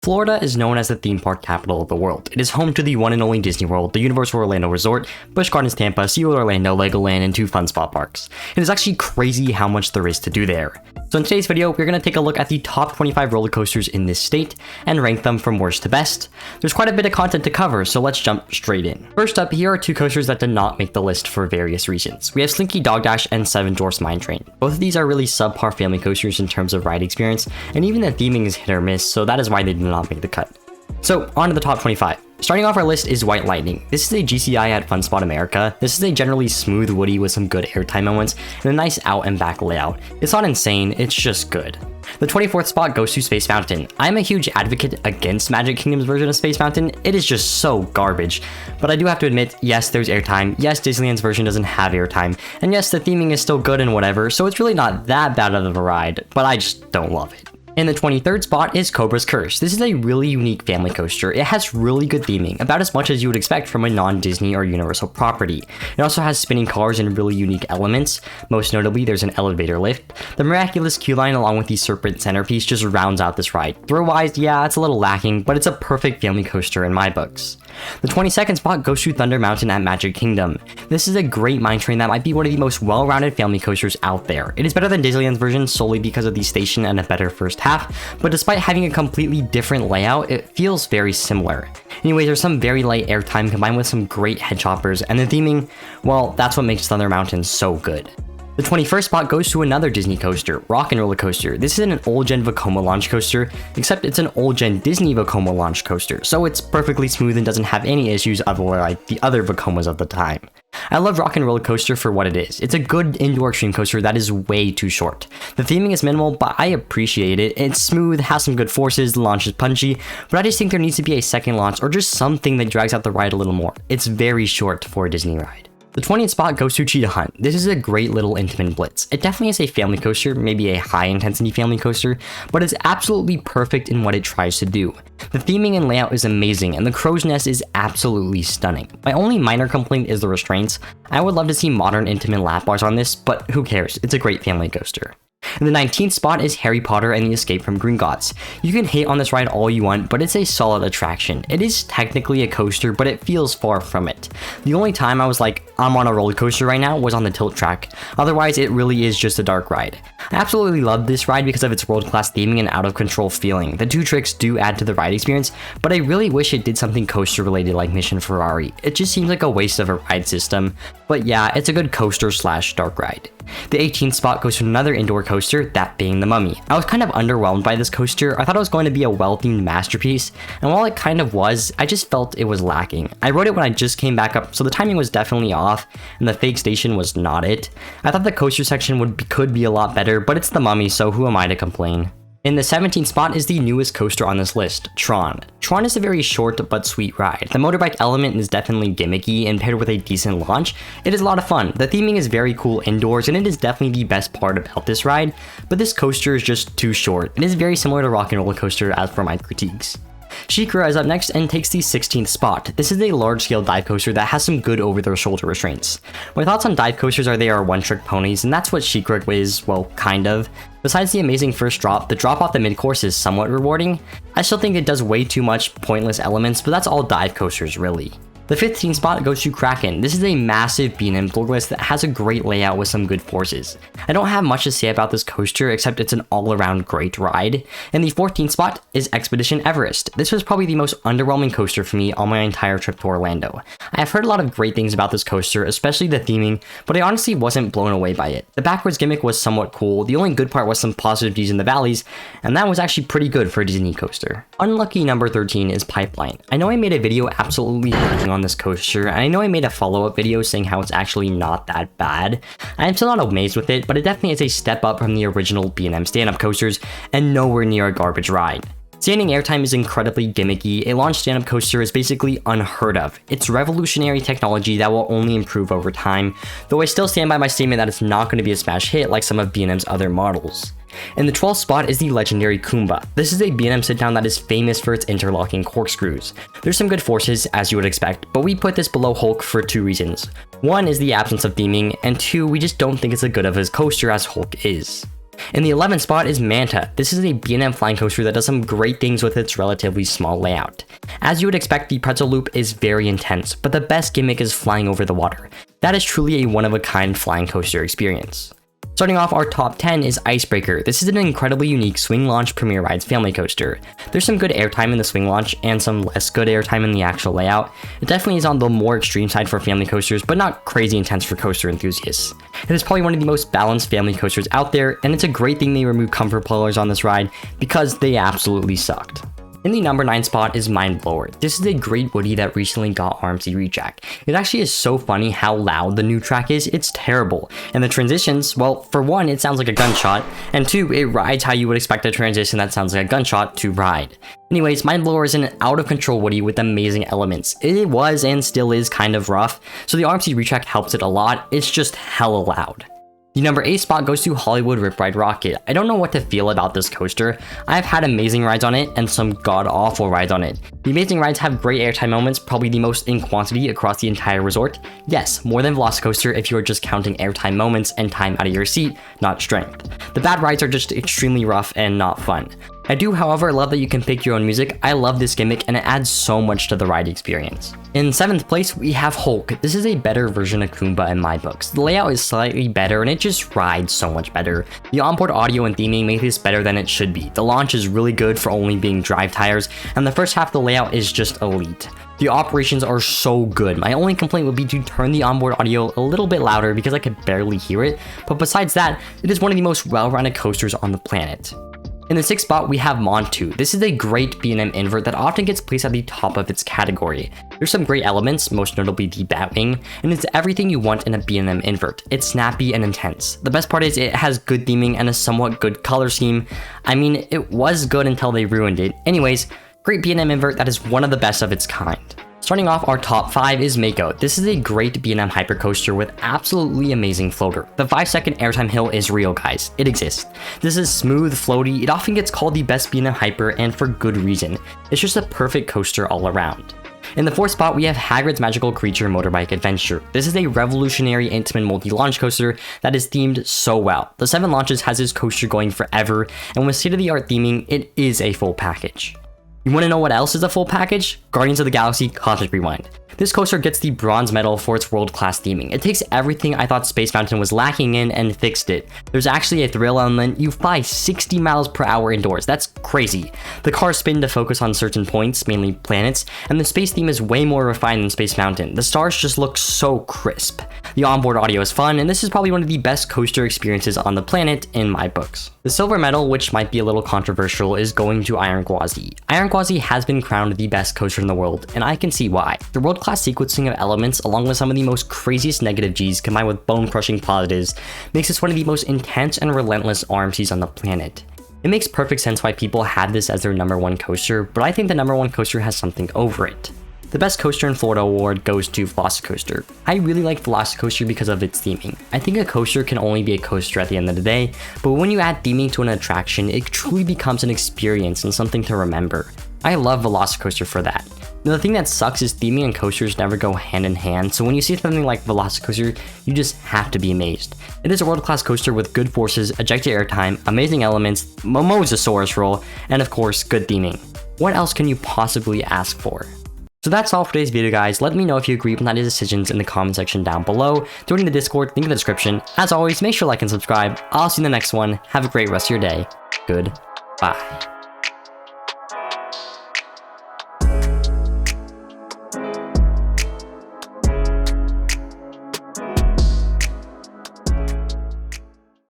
Florida is known as the theme park capital of the world. It is home to the one and only Disney World, the Universal Orlando Resort, Busch Gardens Tampa, SeaWorld Orlando, Legoland, and 2 fun spot parks. It is actually crazy how much there is to do there. So in today's video, we're going to take a look at the top 25 roller coasters in this state and rank them from worst to best. There's quite a bit of content to cover, so let's jump straight in. First up, here are 2 coasters that did not make the list for various reasons. We have Slinky Dog Dash and Seven Dwarfs Mine Train. Both of these are really subpar family coasters in terms of ride experience, and even the theming is hit or miss, so that is why they did not make the cut. So, on to the top 25. Starting off our list is White Lightning. This is a GCI at Fun Spot America. This is a generally smooth woody with some good airtime moments and a nice out and back layout. It's not insane, it's just good. The 24th spot goes to Space Mountain. I'm a huge advocate against Magic Kingdom's version of Space Mountain. It is just so garbage. But I do have to admit, yes, there's airtime. Yes, Disneyland's version doesn't have airtime. And yes, the theming is still good and whatever, so it's really not that bad of a ride, but I just don't love it. In the 23rd spot is Cobras Curse. This is a really unique family coaster. It has really good theming, about as much as you would expect from a non-Disney or Universal property. It also has spinning cars and really unique elements. Most notably, there's an elevator lift. The miraculous queue line along with the serpent centerpiece just rounds out this ride. Throw-wise, yeah, it's a little lacking, but it's a perfect family coaster in my books. The 22nd spot goes to Thunder Mountain at Magic Kingdom. This is a great mine train that might be one of the most well-rounded family coasters out there. It is better than Disneyland's version solely because of the station and a better first half, but despite having a completely different layout, it feels very similar. Anyways, there's some very light airtime combined with some great head choppers, and the theming, well, that's what makes Thunder Mountain so good. The 21st spot goes to another Disney coaster, Rock 'n' Roller Coaster. This is an old-gen Vekoma launch coaster, except it's an old-gen Disney Vekoma launch coaster, so it's perfectly smooth and doesn't have any issues of like the other Vekomas of the time. I love Rock 'n' Roller Coaster for what it is. It's a good indoor extreme coaster that is way too short. The theming is minimal, but I appreciate it. It's smooth, has some good forces, the launch is punchy, but I just think there needs to be a second launch or just something that drags out the ride a little more. It's very short for a Disney ride. The 20th spot goes to Cheah Hunt. This is a great little intimate blitz. It definitely is a family coaster, maybe a high-intensity family coaster, but it's absolutely perfect in what it tries to do. The theming and layout is amazing, and the crow's nest is absolutely stunning. My only minor complaint is the restraints. I would love to see modern intimate lap bars on this, but who cares? It's a great family coaster. And the 19th spot is Harry Potter and the Escape from Gringotts. You can hate on this ride all you want, but it's a solid attraction. It is technically a coaster, but it feels far from it. The only time I was like, I'm on a roller coaster right now was on the tilt track. Otherwise, it really is just a dark ride. I absolutely love this ride because of its world-class theming and out-of-control feeling. The 2 tricks do add to the ride experience, but I really wish it did something coaster-related like Mission Ferrari. It just seems like a waste of a ride system, but yeah, it's a good coaster/dark ride. The 18th spot goes to another indoor coaster, that being the Mummy. I was kind of underwhelmed by this coaster. I thought it was going to be a well-themed masterpiece, and while it kind of was, I just felt it was lacking. I rode it when I just came back up, so the timing was definitely off, and the fake station was not it. I thought the coaster section could be a lot better, but it's the Mummy, so who am I to complain? In the 17th spot is the newest coaster on this list, Tron. Tron is a very short but sweet ride. The motorbike element is definitely gimmicky, and paired with a decent launch, it is a lot of fun. The theming is very cool indoors, and it is definitely the best part about this ride, but this coaster is just too short. It is very similar to Rock 'n' Roller Coaster as for my critiques. She-Ra is up next and takes the 16th spot. This is a large-scale dive coaster that has some good over-the-shoulder restraints. My thoughts on dive coasters are they are one-trick ponies, and that's what She-Ra is, well, kind of. Besides the amazing first drop, the drop off the mid-course is somewhat rewarding. I still think it does way too much pointless elements, but that's all dive coasters really. The 15th spot goes to Kraken. This is a massive B&M floorless that has a great layout with some good forces. I don't have much to say about this coaster except it's an all-around great ride. And the 14th spot is Expedition Everest. This was probably the most underwhelming coaster for me on my entire trip to Orlando. I have heard a lot of great things about this coaster, especially the theming, but I honestly wasn't blown away by it. The backwards gimmick was somewhat cool. The only good part was some positive views in the valleys, and that was actually pretty good for a Disney coaster. Unlucky number 13 is Pipeline. I know I made a video absolutely hating on this coaster, and I know I made a follow-up video saying how it's actually not that bad. I am still not amazed with it, but it definitely is a step up from the original B&M stand-up coasters and nowhere near a garbage ride. Standing airtime is incredibly gimmicky. A launch stand-up coaster is basically unheard of. It's revolutionary technology that will only improve over time, though I still stand by my statement that it's not going to be a smash hit like some of B&M's other models. In the 12th spot is the legendary Kumba. This is a B&M sit-down that is famous for its interlocking corkscrews. There's some good forces, as you would expect, but we put this below Hulk for 2 reasons. One is the absence of theming, and 2, we just don't think it's as good of a coaster as Hulk is. In the 11th spot is Manta. This is a B&M flying coaster that does some great things with its relatively small layout. As you would expect, the pretzel loop is very intense, but the best gimmick is flying over the water. That is truly a one-of-a-kind flying coaster experience. Starting off our top 10 is Icebreaker. This is an incredibly unique swing launch Premier Rides family coaster. There's some good airtime in the swing launch and some less good airtime in the actual layout. It definitely is on the more extreme side for family coasters, but not crazy intense for coaster enthusiasts. It is probably one of the most balanced family coasters out there, and it's a great thing they removed comfort pullers on this ride because they absolutely sucked. In the number 9 spot is Mindblower. This is a great woody that recently got RMC rejack. It actually is so funny how loud the new track is, it's terrible. And the transitions, well, for one, it sounds like a gunshot, and two, it rides how you would expect a transition that sounds like a gunshot to ride. Anyways, Mindblower is an out-of-control woody with amazing elements. It was and still is kind of rough, so the RMC retrack helps it a lot, it's just hella loud. The number 8 spot goes to Hollywood Rip Ride Rocket. I don't know what to feel about this coaster. I've had amazing rides on it and some god-awful rides on it. The amazing rides have great airtime moments, probably the most in quantity across the entire resort. Yes, more than Velocicoaster if you are just counting airtime moments and time out of your seat, not strength. The bad rides are just extremely rough and not fun. I do, however, love that you can pick your own music. I love this gimmick and it adds so much to the ride experience. In 7th place, we have Hulk. This is a better version of Kumba in my books. The layout is slightly better and it just rides so much better. The onboard audio and theming make this better than it should be. The launch is really good for only being drive tires, and the first half of the layout is just elite. The operations are so good. My only complaint would be to turn the onboard audio a little bit louder because I could barely hear it, but besides that, it is one of the most well-rounded coasters on the planet. In the 6th spot, we have Manta. This is a great B&M invert that often gets placed at the top of its category. There's some great elements, most notably the Batwing, and it's everything you want in a B&M invert. It's snappy and intense. The best part is it has good theming and a somewhat good color scheme. I mean, it was good until they ruined it. Anyways, great B&M invert that is one of the best of its kind. Starting off our top 5 is Makeo. This is a great B&M hypercoaster with absolutely amazing floater. The 5-second airtime hill is real, guys. It exists. This is smooth, floaty. It often gets called the best B&M hyper, and for good reason. It's just a perfect coaster all around. In the 4th spot, we have Hagrid's Magical Creature Motorbike Adventure. This is a revolutionary intimate multi-launch coaster that is themed so well. The 7 launches has this coaster going forever, and with state-of-the-art theming, it is a full package. You want to know what else is a full package? Guardians of the Galaxy Cosmic Rewind. This coaster gets the bronze medal for its world-class theming. It takes everything I thought Space Mountain was lacking in and fixed it. There's actually a thrill element. You fly 60 miles per hour indoors. That's crazy. The cars spin to focus on certain points, mainly planets, and the space theme is way more refined than Space Mountain. The stars just look so crisp. The onboard audio is fun, and this is probably one of the best coaster experiences on the planet in my books. The silver medal, which might be a little controversial, is going to Iron Gwazi. Iron Gwazi has been crowned the best coaster in the world, and I can see why. The world-class sequencing of elements, along with some of the most craziest negative G's combined with bone-crushing positives, makes this one of the most intense and relentless RMCs on the planet. It makes perfect sense why people had this as their number 1 coaster, but I think the number 1 coaster has something over it. The Best Coaster in Florida award goes to velocicoaster. I really like velocicoaster because of its theming. I think a coaster can only be a coaster at the end of the day, but when you add theming to an attraction, it truly becomes an experience and something to remember. I love velocicoaster for that. Now, the thing that sucks is theming and coasters never go hand in hand, so when you see something like velocicoaster, you just have to be amazed. It is a world-class coaster with good forces, ejected airtime, amazing elements, Mosasaurus roll, and of course, good theming. What else can you possibly ask for? So that's all for today's video, guys. Let me know if you agree with my decisions in the comment section down below. Join the Discord, link in the description. As always, make sure to like and subscribe. I'll see you in the next one. Have a great rest of your day. Goodbye.